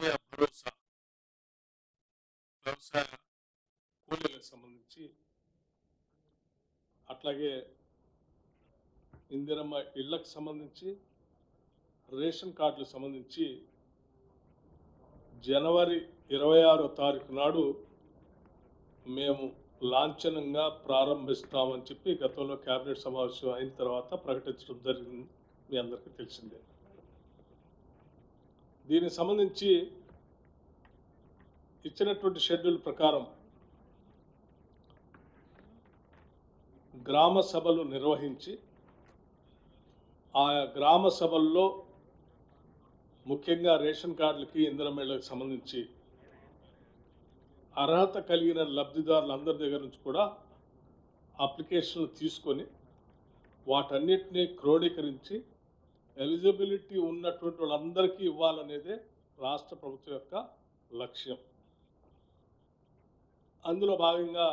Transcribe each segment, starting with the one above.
ఆత్మీయ భరోసా వ్యవసాయ కూలీలకు సంబంధించి, అట్లాగే ఇందిరమ్మ ఇళ్లకు సంబంధించి, రేషన్ కార్డులకు సంబంధించి జనవరి 26వ తారీఖు నాడు మేము లాంఛనంగా ప్రారంభిస్తామని చెప్పి గతంలో కేబినెట్ సమావేశం అయిన తర్వాత ప్రకటించడం జరిగింది. మీ అందరికీ తెలిసిందే. దీనికి సంబంధించి ఇచ్చినటువంటి షెడ్యూల్ ప్రకారం గ్రామ సభలు నిర్వహించి, ఆయా గ్రామ సభల్లో ముఖ్యంగా రేషన్ కార్డులకి, ఇందిరమ్మ ఇళ్లకు సంబంధించి అర్హత కలిగిన లబ్ధిదారులందరి దగ్గర నుంచి కూడా అప్లికేషన్లు తీసుకొని వాటన్నిటినీ క్రోడీకరించి ఎలిజిబిలిటీ ఉన్నటువంటి వాళ్ళందరికీ ఇవ్వాలనేదే రాష్ట్ర ప్రభుత్వం యొక్క లక్ష్యం. అందులో భాగంగా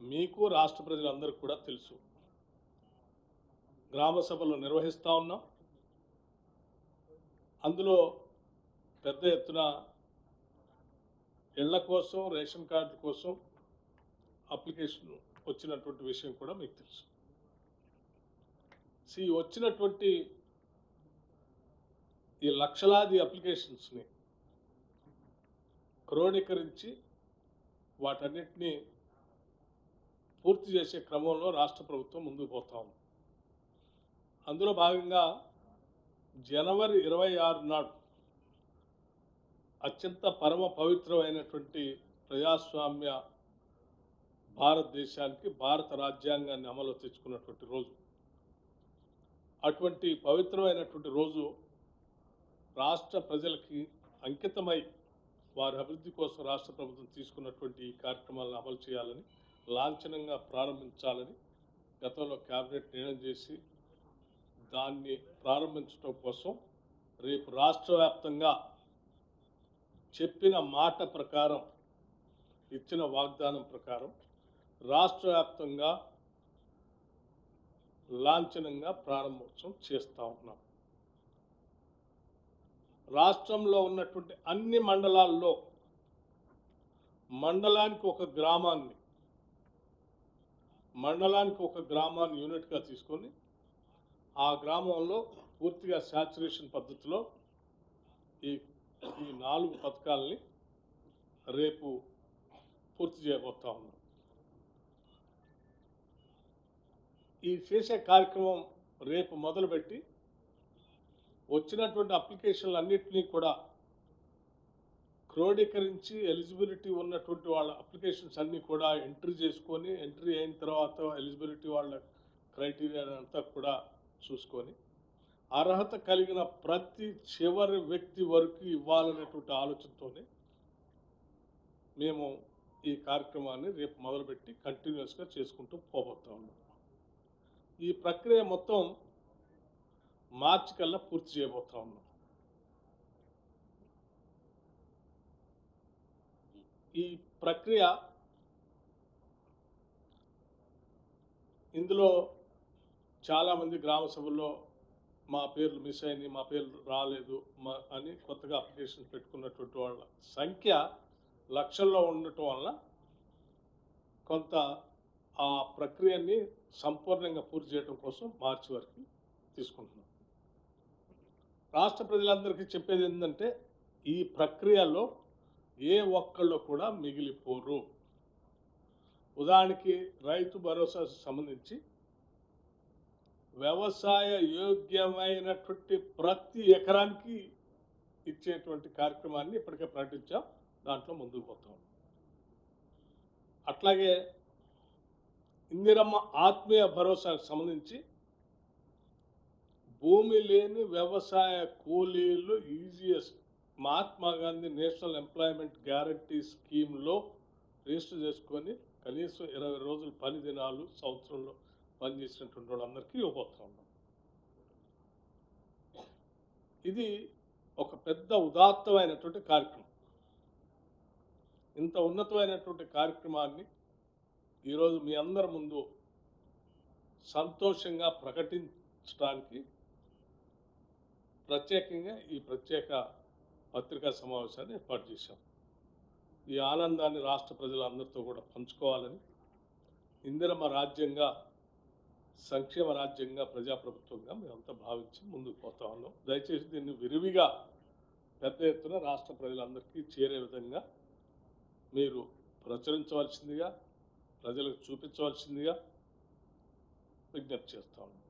మీకు రాష్ట్ర ప్రజలందరికీ కూడా తెలుసు, గ్రామ సభలు నిర్వహిస్తూ ఉన్నాం. అందులో పెద్ద ఎత్తున ఇళ్ల కోసం, రేషన్ కార్డుల కోసం అప్లికేషన్ వచ్చినటువంటి విషయం కూడా మీకు తెలుసు. వచ్చినటువంటి ఈ లక్షలాది అప్లికేషన్స్ని క్రోడీకరించి వాటన్నిటినీ పూర్తి చేసే క్రమంలో రాష్ట్ర ప్రభుత్వం ముందుకు పోతా ఉంది. అందులో భాగంగా జనవరి 26 నాడు అత్యంత పరమ పవిత్రమైనటువంటి ప్రజాస్వామ్య భారతదేశానికి భారత రాజ్యాంగాన్ని అమలు తెచ్చుకున్నటువంటి రోజు. అటువంటి పవిత్రమైనటువంటి రోజు రాష్ట్ర ప్రజలకి అంకితమై వారి అభివృద్ధి కోసం రాష్ట్ర ప్రభుత్వం తీసుకున్నటువంటి ఈ కార్యక్రమాలను అమలు చేయాలని, లాంఛనంగా ప్రారంభించాలని గతంలో కేబినెట్ నిర్ణయం చేసి దాన్ని ప్రారంభించడం కోసం రేపు రాష్ట్ర వ్యాప్తంగా చెప్పిన మాట ప్రకారం, ఇచ్చిన వాగ్దానం ప్రకారం రాష్ట్ర వ్యాప్తంగా లాంఛనంగా ప్రారంభోత్సవం చేస్తూ ఉన్నాం. రాష్ట్రంలో ఉన్నటువంటి అన్ని మండలాల్లో మండలానికి ఒక గ్రామాన్ని యూనిట్గా తీసుకొని ఆ గ్రామంలో పూర్తిగా శాచురేషన్ పద్ధతిలో ఈ 4 పథకాలని రేపు పూర్తి చేయబోతా ఉన్నాం. ఈ చేసే కార్యక్రమం రేపు మొదలుపెట్టి వచ్చినటువంటి అప్లికేషన్లు అన్నింటినీ కూడా క్రోడీకరించి ఎలిజిబిలిటీ ఉన్నటువంటి వాళ్ళ అప్లికేషన్స్ అన్నీ కూడా ఎంట్రీ చేసుకొని, ఎంట్రీ అయిన తర్వాత ఎలిజిబిలిటీ వాళ్ళ క్రైటీరియా అంతా కూడా చూసుకొని అర్హత కలిగిన ప్రతి చివరి వ్యక్తి వరకు ఇవ్వాలనేటువంటి ఆలోచనతోనే మేము ఈ కార్యక్రమాన్ని రేపు మొదలుపెట్టి కంటిన్యూస్గా చేసుకుంటూ పోబోతా ఉన్నాం. ఈ ప్రక్రియ మొత్తం మార్చి కల్లా పూర్తి చేయబోతా ఉన్నాం. ఈ ప్రక్రియ ఇందులో చాలామంది గ్రామ సభల్లో మా పేర్లు మిస్ అయినాయి, మా పేర్లు రాలేదు అని కొత్తగా అప్లికేషన్ పెట్టుకున్నటువంటి వాళ్ళ సంఖ్య లక్షల్లో ఉండటం వల్ల కొంత ఆ ప్రక్రియని సంపూర్ణంగా పూర్తి చేయడం కోసం మార్చి వరకు తీసుకుంటున్నాం. రాష్ట్ర ప్రజలందరికీ చెప్పేది ఏంటంటే, ఈ ప్రక్రియలో ఏ ఒక్కళ్ళు కూడా మిగిలిపోరు. ఉదాహరణకి రైతు భరోసా సంబంధించి వ్యవసాయ యోగ్యమైనటువంటి ప్రతి ఎకరానికి ఇచ్చేటువంటి కార్యక్రమాన్ని ఇప్పటికే ప్రకటించాం. దాంట్లో ముందుకు పోతాం. అట్లాగే ఇందిరమ్మ ఆత్మీయ భరోసాకు సంబంధించి భూమి లేని వ్యవసాయ కూలీలు ఈజీఎస్ట్ Mahatma Gandhi national employment guarantee స్కీమ్లో రిజిస్టర్ చేసుకొని కనీసం 20 రోజులు పని దినాలు సంవత్సరంలో పనిచేసినటువంటి వాళ్ళందరికీ ఇవ్వబోతా ఉన్నాం. ఇది ఒక పెద్ద ఉదాత్తమైనటువంటి కార్యక్రమం. ఇంత ఉన్నతమైనటువంటి కార్యక్రమాన్ని ఈరోజు మీ అందరి ముందు సంతోషంగా ప్రకటించడానికి ప్రత్యేకంగా ఈ ప్రత్యేక పత్రికా సమావేశాన్ని ఏర్పాటు చేశాం. ఈ ఆనందాన్ని రాష్ట్ర ప్రజలందరితో కూడా పంచుకోవాలని, ఇందిరమ్మ రాజ్యంగా, సంక్షేమ రాజ్యంగా, ప్రజాప్రభుత్వంగా మేమంతా భావించి ముందుకు పోతా ఉన్నాం. దయచేసి దీన్ని విరివిగా పెద్ద ఎత్తున రాష్ట్ర ప్రజలందరికీ చేరే విధంగా మీరు ప్రచురించవలసిందిగా, ప్రజలకు చూపించవలసిందిగా విజ్ఞప్తి చేస్తా ఉన్నాం.